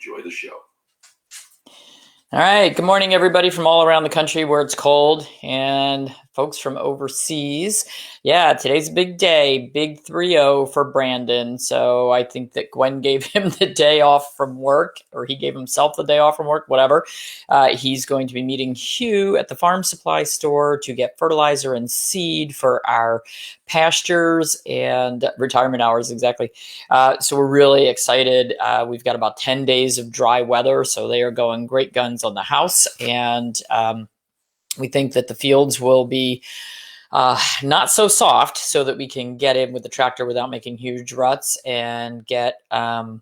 enjoy the show. All right. Good morning, everybody from all around the country where it's cold and folks from overseas. Yeah, today's a big day, big 3-0 for Brandon. So I think that Gwen gave him the day off from work, or he gave himself the day off from work, whatever. He's going to be meeting Hugh at the farm supply store to get fertilizer and seed for our pastures and retirement hours, exactly. So we're really excited. We've got about 10 days of dry weather, so they are going great guns on the house. And we think that the fields will be not so soft so that we can get in with the tractor without making huge ruts and get some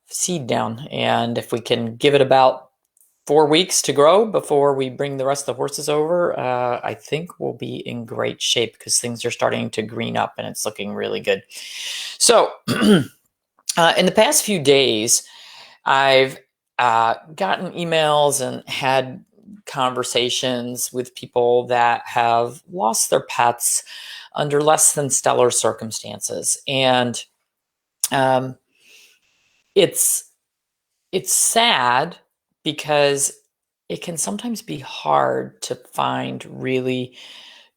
seed down. And if we can give it about 4 weeks to grow before we bring the rest of the horses over, I think we'll be in great shape because things are starting to green up and it's looking really good. So in the past few days, I've gotten emails and had conversations with people that have lost their pets under less than stellar circumstances. And it's sad because it can sometimes be hard to find really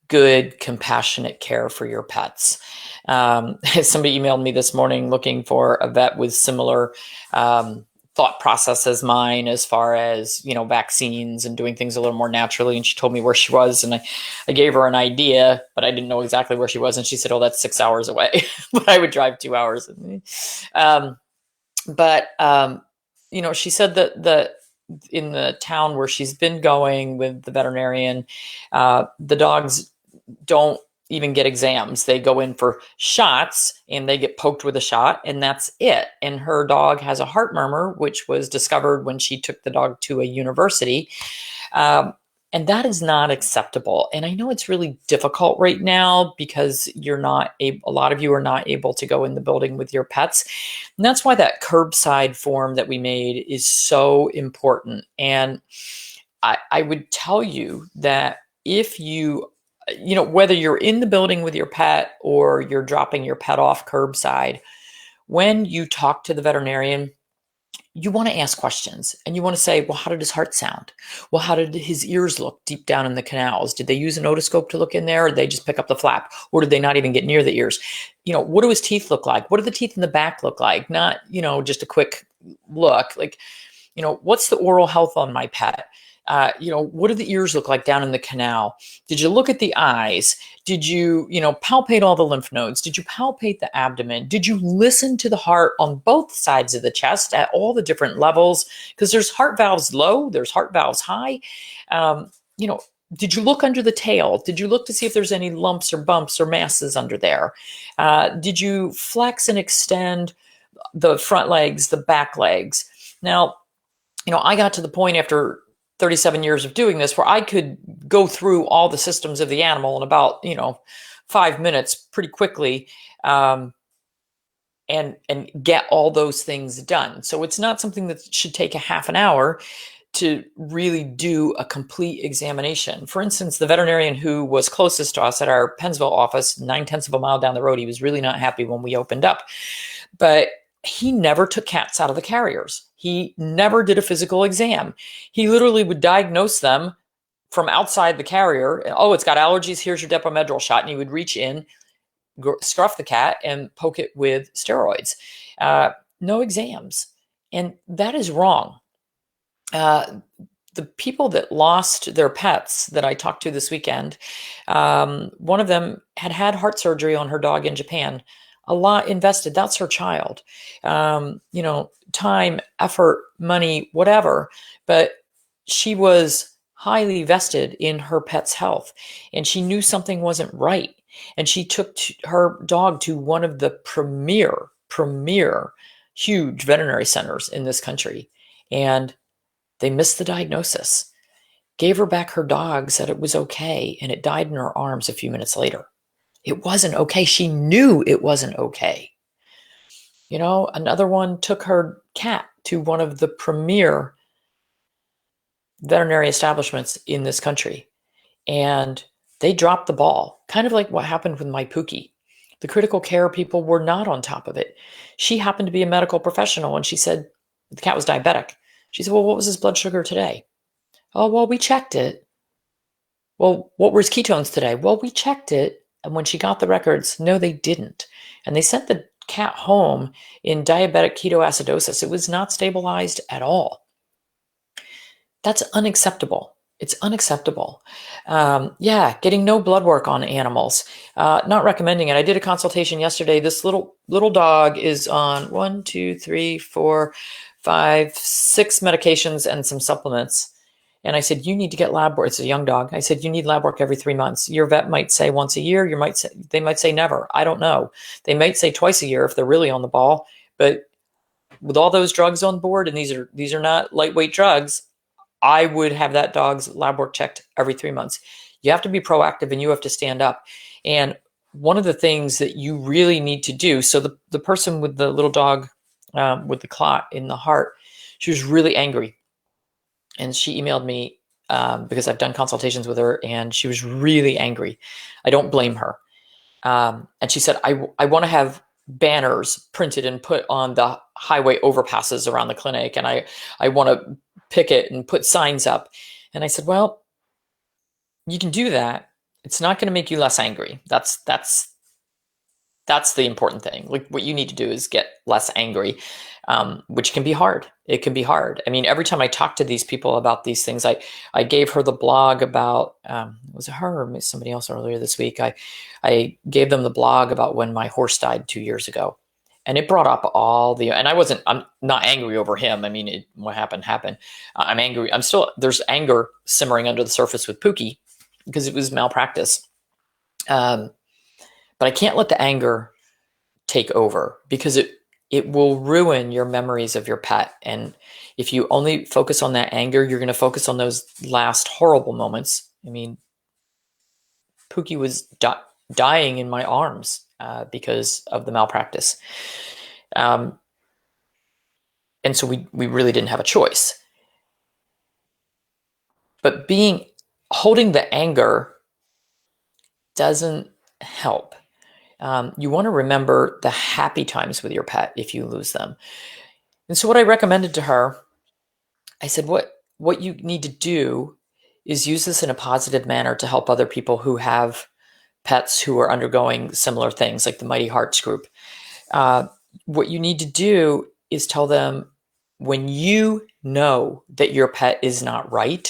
good, compassionate care for your pets. Somebody emailed me this morning looking for a vet with similar thought process as mine as far as, vaccines and doing things a little more naturally. And she told me where she was, and I gave her an idea, but I didn't know exactly where she was. And she said, "Oh, that's 6 hours away." But I would drive 2 hours. She said that in the town where she's been going with the veterinarian, the dogs don't even get exams. They go in for shots and they get poked with a shot, and that's it. And her dog has a heart murmur, which was discovered when she took the dog to a university. And that is not acceptable. And I know it's really difficult right now because a lot of you are not able to go in the building with your pets. And that's why that curbside form that we made is so important. And I would tell you that if whether you're in the building with your pet or you're dropping your pet off curbside, when you talk to the veterinarian, you want to ask questions and you want to say, well, how did his heart sound? Well, how did his ears look deep down in the canals? Did they use an otoscope to look in there, or did they just pick up the flap? Or did they not even get near the ears? What do his teeth look like? What do the teeth in the back look like? Not, just a quick look. Like, what's the oral health on my pet? What do the ears look like down in the canal? Did you look at the eyes? Did you, palpate all the lymph nodes? Did you palpate the abdomen? Did you listen to the heart on both sides of the chest at all the different levels? Because there's heart valves low, there's heart valves high. Did you look under the tail? Did you look to see if there's any lumps or bumps or masses under there? Did you flex and extend the front legs, the back legs? Now, I got to the point after 37 years of doing this where I could go through all the systems of the animal in about, 5 minutes pretty quickly, and get all those things done. So it's not something that should take a half an hour to really do a complete examination. For instance, the veterinarian who was closest to us at our Pennsville office, 9/10 of a mile down the road, he was really not happy when we opened up. But he never took cats out of the carriers. He never did a physical exam. He literally would diagnose them from outside the carrier. Oh, it's got allergies. Here's your Depomedrol shot. And he would reach in, scruff the cat, and poke it with steroids. No exams. And that is wrong. The people that lost their pets that I talked to this weekend, one of them had heart surgery on her dog in Japan. A lot invested. That's her child. Time, effort, money, whatever. But she was highly vested in her pet's health, and she knew something wasn't right. And she took her dog to one of the premier huge veterinary centers in this country. And they missed the diagnosis, gave her back her dog, said it was okay, and it died in her arms a few minutes later. It wasn't okay. She knew it wasn't okay. Another one took her cat to one of the premier veterinary establishments in this country, and they dropped the ball, kind of like what happened with my Pookie. The critical care people were not on top of it. She happened to be a medical professional, and she said the cat was diabetic. She said, well, what was his blood sugar today? Oh, well, we checked it. Well, what were his ketones today? Well, we checked it. And when she got the records, no, they didn't. And they sent the cat home in diabetic ketoacidosis. It was not stabilized at all. That's unacceptable. It's unacceptable. Getting no blood work on animals. Not recommending it. I did a consultation yesterday. This little dog is on 1, 2, 3, 4, 5, 6 medications and some supplements. And I said, you need to get lab work. It's a young dog. I said, you need lab work every 3 months. Your vet might say once a year. They might say never. I don't know. They might say twice a year if they're really on the ball. But with all those drugs on board, and these are not lightweight drugs, I would have that dog's lab work checked every 3 months. You have to be proactive and you have to stand up. And one of the things that you really need to do, so the person with the little dog with the clot in the heart, she was really angry. And she emailed me because I've done consultations with her, and she was really angry. I don't blame her. And she said, I want to have banners printed and put on the highway overpasses around the clinic, and I want to picket and put signs up. And I said, well, you can do that. It's not going to make you less angry. That's the important thing. Like, what you need to do is get less angry, which can be hard. It can be hard. I mean, every time I talk to these people about these things, I gave her the blog about, was it her or somebody else earlier this week? I gave them the blog about when my horse died 2 years ago. And it brought up and I'm not angry over him. I mean, what happened. I'm angry. There's anger simmering under the surface with Pookie because it was malpractice. But I can't let the anger take over, because it will ruin your memories of your pet. And if you only focus on that anger, you're going to focus on those last horrible moments. I mean, Pookie was dying in my arms because of the malpractice. And so we really didn't have a choice. But holding the anger doesn't help. You want to remember the happy times with your pet if you lose them. And so what I recommended to her, I said, what you need to do is use this in a positive manner to help other people who have pets who are undergoing similar things, like the Mighty Hearts group. What you need to do is tell them, when you know that your pet is not right,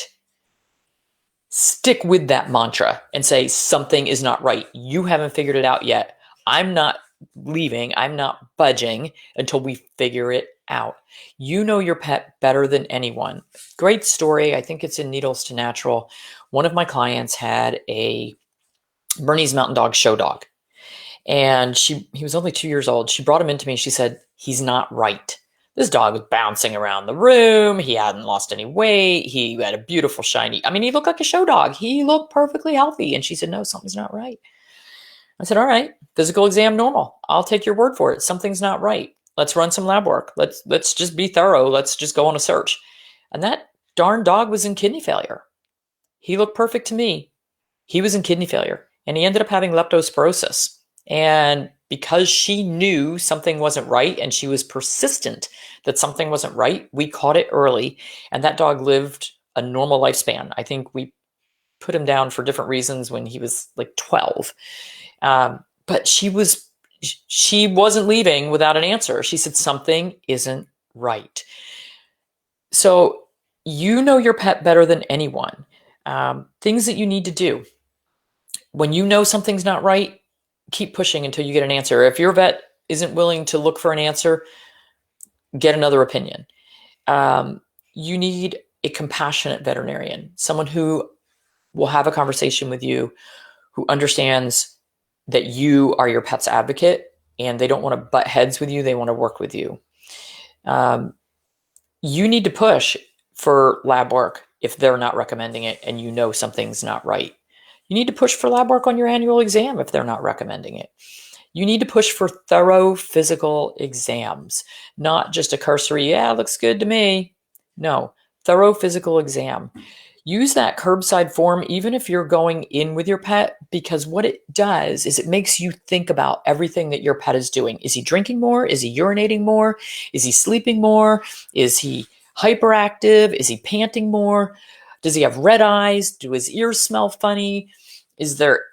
stick with that mantra and say, something is not right. You haven't figured it out yet. I'm not leaving. I'm not budging until we figure it out. You know your pet better than anyone. Great story. I think it's in Needles to Natural. One of my clients had a Bernese Mountain Dog show dog, and he was only 2 years old. She brought him into me. She said, he's not right. This dog was bouncing around the room. He hadn't lost any weight. He had a beautiful shiny, he looked like a show dog. He looked perfectly healthy. And she said, no, something's not right. I said, all right, physical exam normal. I'll take your word for it. Something's not right. Let's run some lab work. Let's just be thorough. Let's just go on a search. And that darn dog was in kidney failure. He looked perfect to me. He was in kidney failure, and he ended up having leptospirosis. And because she knew something wasn't right, and she was persistent that something wasn't right, we caught it early, and that dog lived a normal lifespan. I think we put him down for different reasons when he was like 12. But she wasn't leaving without an answer. She said, something isn't right. So you know your pet better than anyone. Things that you need to do. When you know something's not right, keep pushing until you get an answer. If your vet isn't willing to look for an answer, get another opinion. You need a compassionate veterinarian, someone who will have a conversation with you, who understands that you are your pet's advocate and they don't want to butt heads with you. They want to work with you. You need to push for lab work if they're not recommending it and you know something's not right. You need to push for lab work on your annual exam if they're not recommending it. You need to push for thorough physical exams, not just a cursory, yeah, looks good to me. No, thorough physical exam. use that curbside form even if you're going in with your pet, because what it does is it makes you think about everything that your pet is doing. Is he drinking more? Is he urinating more? Is he sleeping more? Is he hyperactive? Is he panting more? Does he have red eyes? Do his ears smell funny? Is there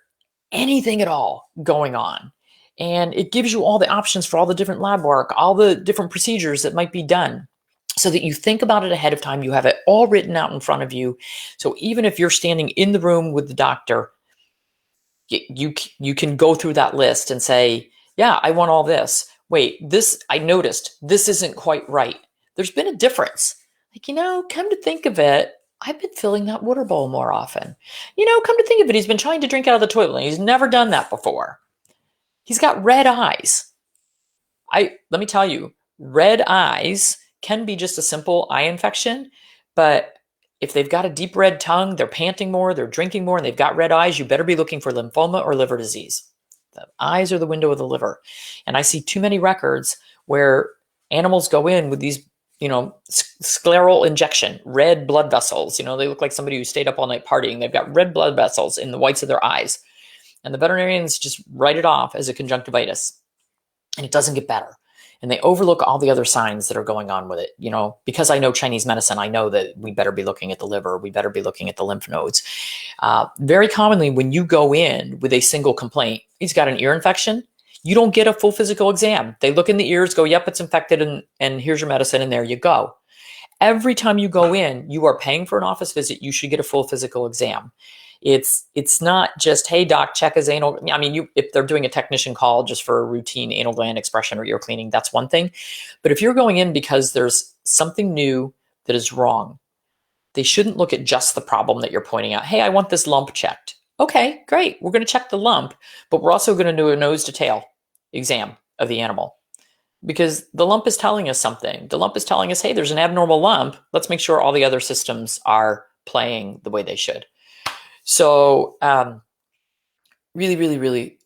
anything at all going on? And it gives you all the options for all the different lab work, all the different procedures that might be done, so that you think about it ahead of time. You have it all written out in front of you. So even if you're standing in the room with the doctor, you can go through that list and say, yeah, I want all this. Wait, this, I noticed this isn't quite right. There's been a difference. Like, come to think of it, I've been filling that water bowl more often. Come to think of it, he's been trying to drink out of the toilet. He's never done that before. He's got red eyes. Let me tell you, red eyes can be just a simple eye infection, but if they've got a deep red tongue, they're panting more, they're drinking more, and they've got red eyes, you better be looking for lymphoma or liver disease. The eyes are the window of the liver. And I see too many records where animals go in with these, scleral injection, red blood vessels. They look like somebody who stayed up all night partying. They've got red blood vessels in the whites of their eyes. And the veterinarians just write it off as a conjunctivitis. And it doesn't get better. And they overlook all the other signs that are going on with it. Because I know Chinese medicine, I know that we better be looking at the liver. We better be looking at the lymph nodes. Very commonly, when you go in with a single complaint, he's got an ear infection, you don't get a full physical exam. They look in the ears, go, yep, it's infected, and here's your medicine, and there you go. Every time you go in, you are paying for an office visit. You should get a full physical exam. It's not just, hey, doc, check his anal. I mean, if they're doing a technician call just for a routine anal gland expression or ear cleaning, that's one thing. But if you're going in because there's something new that is wrong, they shouldn't look at just the problem that you're pointing out. Hey, I want this lump checked. Okay, great. We're going to check the lump, but we're also going to do a nose to tail exam of the animal, because the lump is telling us something. The lump is telling us, hey, there's an abnormal lump. Let's make sure all the other systems are playing the way they should. So really, really, really,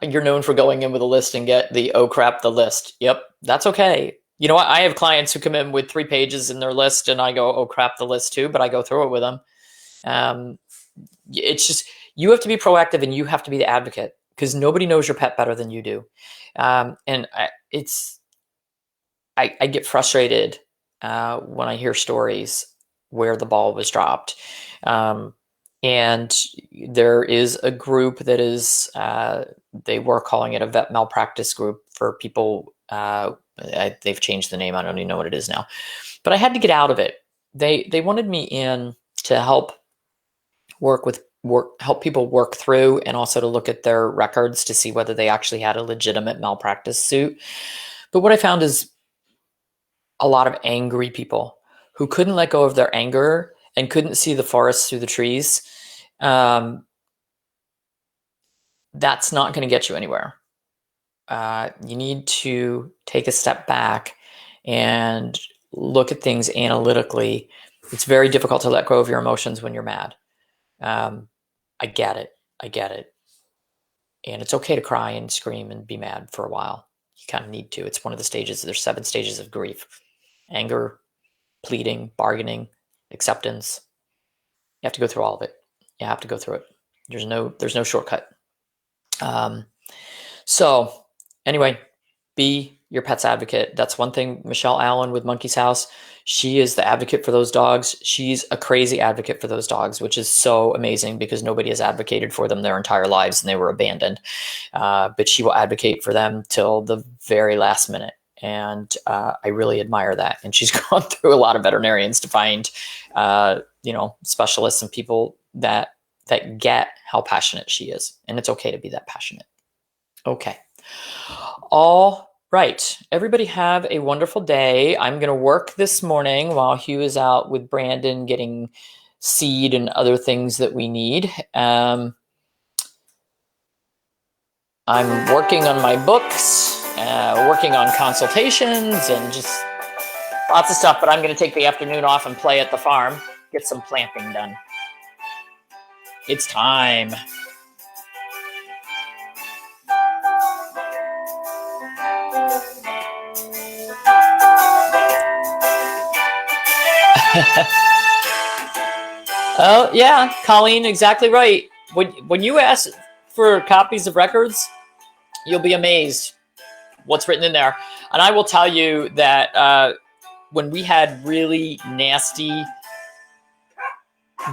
you're known for going in with a list and get the, oh crap, the list. Yep, that's okay. You know what? I have clients who come in with 3 pages in their list and I go, oh crap, the list too, but I go through it with them. It's just, you have to be proactive and you have to be the advocate, because nobody knows your pet better than you do. And I get frustrated when I hear stories where the ball was dropped. And there is a group that is, they were calling it a vet malpractice group for people. They've changed the name. I don't even know what it is now, but I had to get out of it. They wanted me in to help help people work through, and also to look at their records to see whether they actually had a legitimate malpractice suit. But what I found is a lot of angry people who couldn't let go of their anger and couldn't see the forest through the trees. That's not going to get you anywhere. You need to take a step back and look at things analytically. It's very difficult to let go of your emotions when you're mad. I get it. And it's okay to cry and scream and be mad for a while. You kind of need to. It's one of the stages. There's 7 stages of grief: anger, pleading, bargaining, acceptance. You have to go through all of it. You have to go through it. There's no shortcut. So anyway, be your pet's advocate. That's one thing. Michelle Allen with Monkey's House, she is the advocate for those dogs. She's a crazy advocate for those dogs, which is so amazing because nobody has advocated for them their entire lives and they were abandoned. But she will advocate for them till the very last minute. And I really admire that. And she's gone through a lot of veterinarians to find, specialists and people that get how passionate she is. And it's okay to be that passionate. Okay. All right. Everybody have a wonderful day. I'm going to work this morning while Hugh is out with Brandon getting seed and other things that we need. I'm working on my books, working on consultations, and just lots of stuff. But I'm going to take the afternoon off and play at the farm, get some planting done. It's time. Oh, yeah, Colleen, exactly right. When you ask for copies of records, you'll be amazed what's written in there. And I will tell you that when we had really nasty,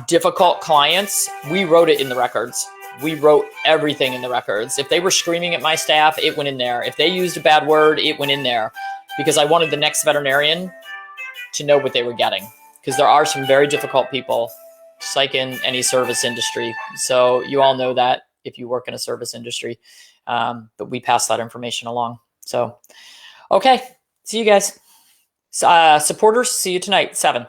difficult clients, we wrote it in the records. We wrote everything in the records. If they were screaming at my staff, it went in there. If they used a bad word, it went in there, because I wanted the next veterinarian to know what they were getting. Because there are some very difficult people, just like in any service industry. So you all know that if you work in a service industry, but we pass that information along. So, okay, see you guys. Supporters, see you tonight, 7.